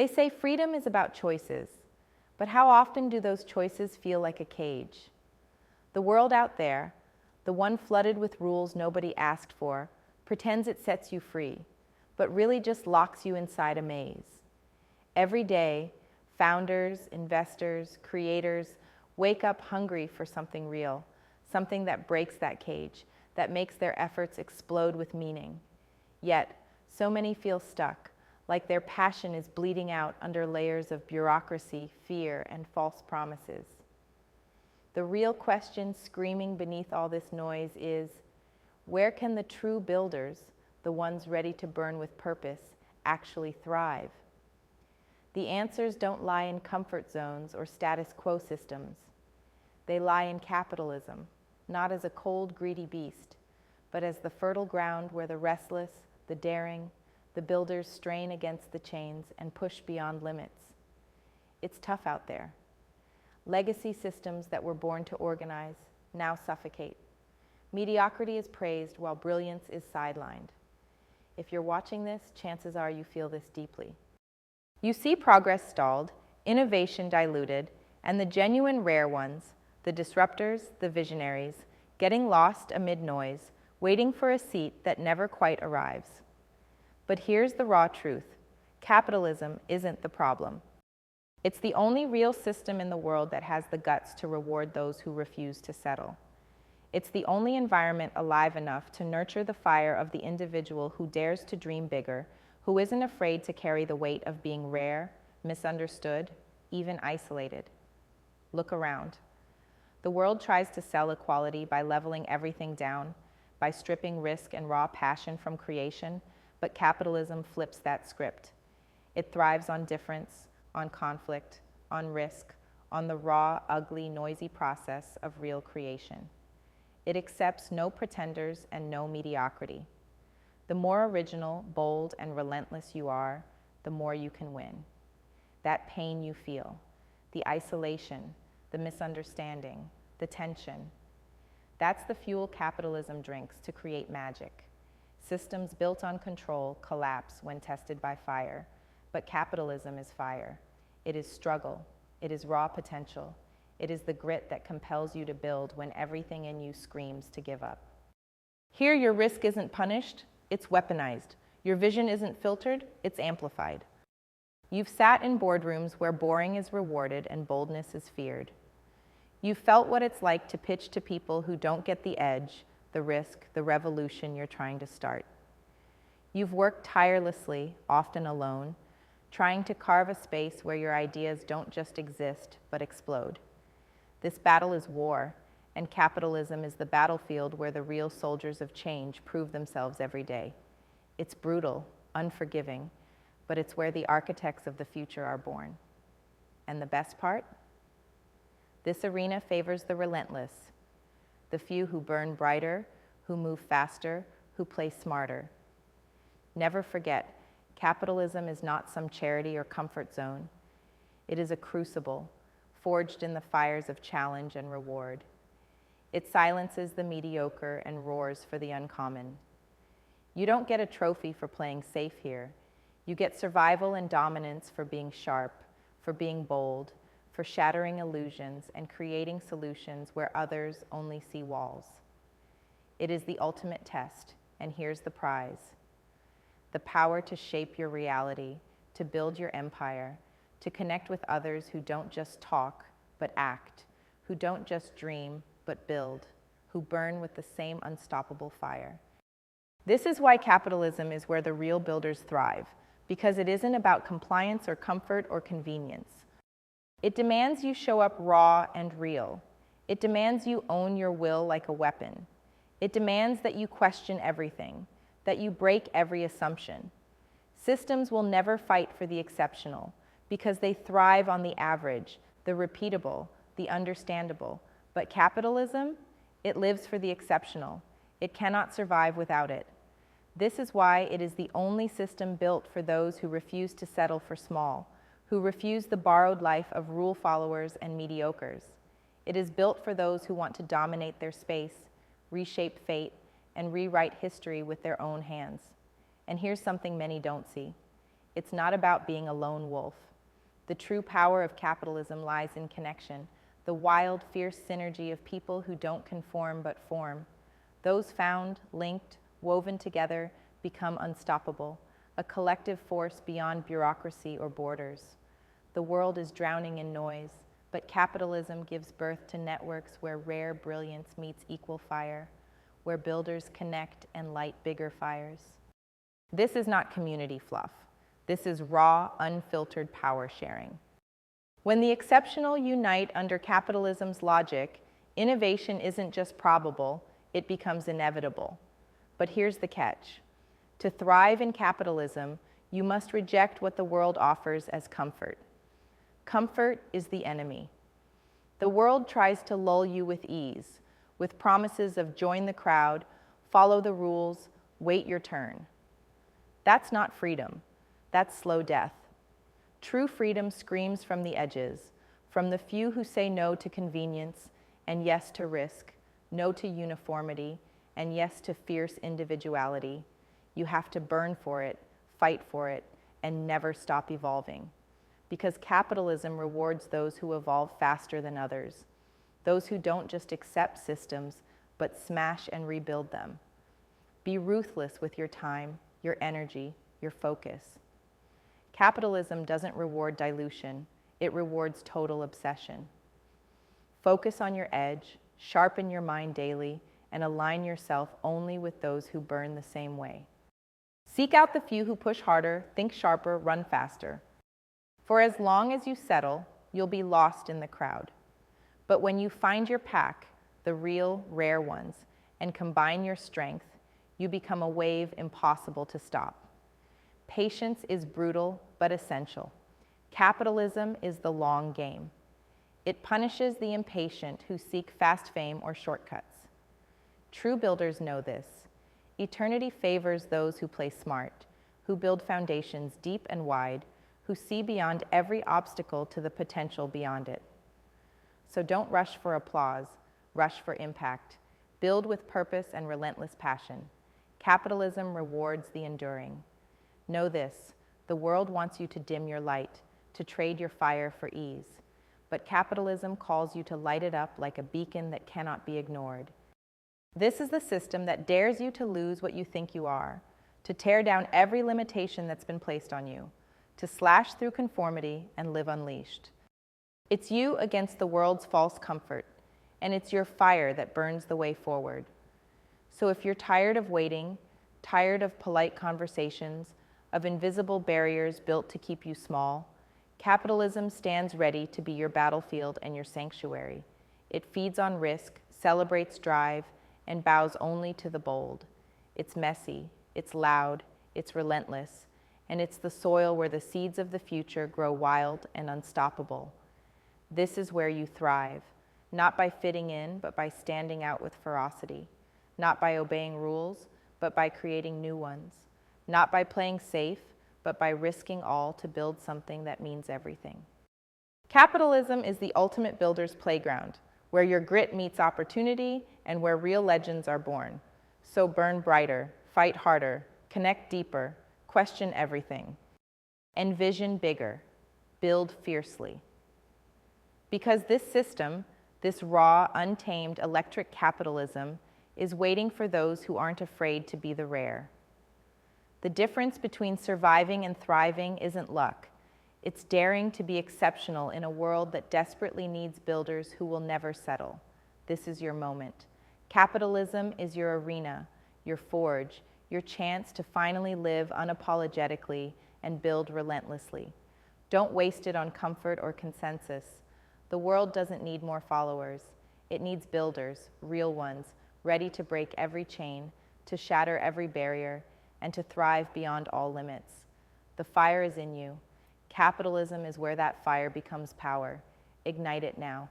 They say freedom is about choices, but how often do those choices feel like a cage? The world out there, the one flooded with rules nobody asked for, pretends it sets you free, but really just locks you inside a maze. Every day, founders, investors, creators wake up hungry for something real, something that breaks that cage, that makes their efforts explode with meaning. Yet, so many feel stuck, like their passion is bleeding out under layers of bureaucracy, fear, and false promises. The real question screaming beneath all this noise is, where can the true builders, the ones ready to burn with purpose, actually thrive? The answers don't lie in comfort zones or status quo systems. They lie in capitalism, not as a cold, greedy beast, but as the fertile ground where the restless, the daring, the builders strain against the chains and push beyond limits. It's tough out there. Legacy systems that were born to organize now suffocate. Mediocrity is praised while brilliance is sidelined. If you're watching this, chances are you feel this deeply. You see progress stalled, innovation diluted, and the genuine rare ones, the disruptors, the visionaries, getting lost amid noise, waiting for a seat that never quite arrives. But here's the raw truth. Capitalism isn't the problem. It's the only real system in the world that has the guts to reward those who refuse to settle. It's the only environment alive enough to nurture the fire of the individual who dares to dream bigger, who isn't afraid to carry the weight of being rare, misunderstood, even isolated. Look around. The world tries to sell equality by leveling everything down, by stripping risk and raw passion from creation, but capitalism flips that script. It thrives on difference, on conflict, on risk, on the raw, ugly, noisy process of real creation. It accepts no pretenders and no mediocrity. The more original, bold, and relentless you are, the more you can win. That pain you feel, the isolation, the misunderstanding, the tension, that's the fuel capitalism drinks to create magic. Systems built on control collapse when tested by fire, but capitalism is fire. It is struggle. It is raw potential. It is the grit that compels you to build when everything in you screams to give up. Here, your risk isn't punished, it's weaponized. Your vision isn't filtered, it's amplified. You've sat in boardrooms where boring is rewarded and boldness is feared. You've felt what it's like to pitch to people who don't get the edge, the risk, the revolution you're trying to start. You've worked tirelessly, often alone, trying to carve a space where your ideas don't just exist, but explode. This battle is war, and capitalism is the battlefield where the real soldiers of change prove themselves every day. It's brutal, unforgiving, but it's where the architects of the future are born. And the best part? This arena favors the relentless, the few who burn brighter, who move faster, who play smarter. Never forget, capitalism is not some charity or comfort zone. It is a crucible, forged in the fires of challenge and reward. It silences the mediocre and roars for the uncommon. You don't get a trophy for playing safe here. You get survival and dominance for being sharp, for being bold, for shattering illusions and creating solutions where others only see walls. It is the ultimate test, and here's the prize. The power to shape your reality, to build your empire, to connect with others who don't just talk, but act, who don't just dream, but build, who burn with the same unstoppable fire. This is why capitalism is where the real builders thrive, because it isn't about compliance or comfort or convenience. It demands you show up raw and real. It demands you own your will like a weapon. It demands that you question everything, that you break every assumption. Systems will never fight for the exceptional because they thrive on the average, the repeatable, the understandable. But capitalism, it lives for the exceptional. It cannot survive without it. This is why it is the only system built for those who refuse to settle for small, who refuse the borrowed life of rule followers and mediocres. It is built for those who want to dominate their space, reshape fate, and rewrite history with their own hands. And here's something many don't see. It's not about being a lone wolf. The true power of capitalism lies in connection, the wild, fierce synergy of people who don't conform but form. Those found, linked, woven together, become unstoppable, a collective force beyond bureaucracy or borders. The world is drowning in noise, but capitalism gives birth to networks where rare brilliance meets equal fire, where builders connect and light bigger fires. This is not community fluff. This is raw, unfiltered power sharing. When the exceptional unite under capitalism's logic, innovation isn't just probable, it becomes inevitable. But here's the catch. To thrive in capitalism, you must reject what the world offers as comfort. Comfort is the enemy. The world tries to lull you with ease, with promises of join the crowd, follow the rules, wait your turn. That's not freedom. That's slow death. True freedom screams from the edges, from the few who say no to convenience and yes to risk, no to uniformity, and yes to fierce individuality. You have to burn for it, fight for it, and never stop evolving. Because capitalism rewards those who evolve faster than others, those who don't just accept systems, but smash and rebuild them. Be ruthless with your time, your energy, your focus. Capitalism doesn't reward dilution, it rewards total obsession. Focus on your edge, sharpen your mind daily, and align yourself only with those who burn the same way. Seek out the few who push harder, think sharper, run faster. For as long as you settle, you'll be lost in the crowd. But when you find your pack, the real, rare ones, and combine your strength, you become a wave impossible to stop. Patience is brutal but essential. Capitalism is the long game. It punishes the impatient who seek fast fame or shortcuts. True builders know this. Eternity favors those who play smart, who build foundations deep and wide, who see beyond every obstacle to the potential beyond it. So don't rush for applause, rush for impact. Build with purpose and relentless passion. Capitalism rewards the enduring. Know this, the world wants you to dim your light, to trade your fire for ease. But capitalism calls you to light it up like a beacon that cannot be ignored. This is the system that dares you to lose what you think you are, to tear down every limitation that's been placed on you, to slash through conformity and live unleashed. It's you against the world's false comfort, and it's your fire that burns the way forward. So if you're tired of waiting, tired of polite conversations, of invisible barriers built to keep you small, capitalism stands ready to be your battlefield and your sanctuary. It feeds on risk, celebrates drive, and bows only to the bold. It's messy, it's loud, it's relentless, and it's the soil where the seeds of the future grow wild and unstoppable. This is where you thrive, not by fitting in, but by standing out with ferocity, not by obeying rules, but by creating new ones, not by playing safe, but by risking all to build something that means everything. Capitalism is the ultimate builder's playground, where your grit meets opportunity and where real legends are born. So burn brighter, fight harder, connect deeper, question everything. Envision bigger, build fiercely. Because this system, this raw, untamed electric capitalism, is waiting for those who aren't afraid to be the rare. The difference between surviving and thriving isn't luck. It's daring to be exceptional in a world that desperately needs builders who will never settle. This is your moment. Capitalism is your arena, your forge, your chance to finally live unapologetically and build relentlessly. Don't waste it on comfort or consensus. The world doesn't need more followers. It needs builders, real ones, ready to break every chain, to shatter every barrier, and to thrive beyond all limits. The fire is in you. Capitalism is where that fire becomes power. Ignite it now.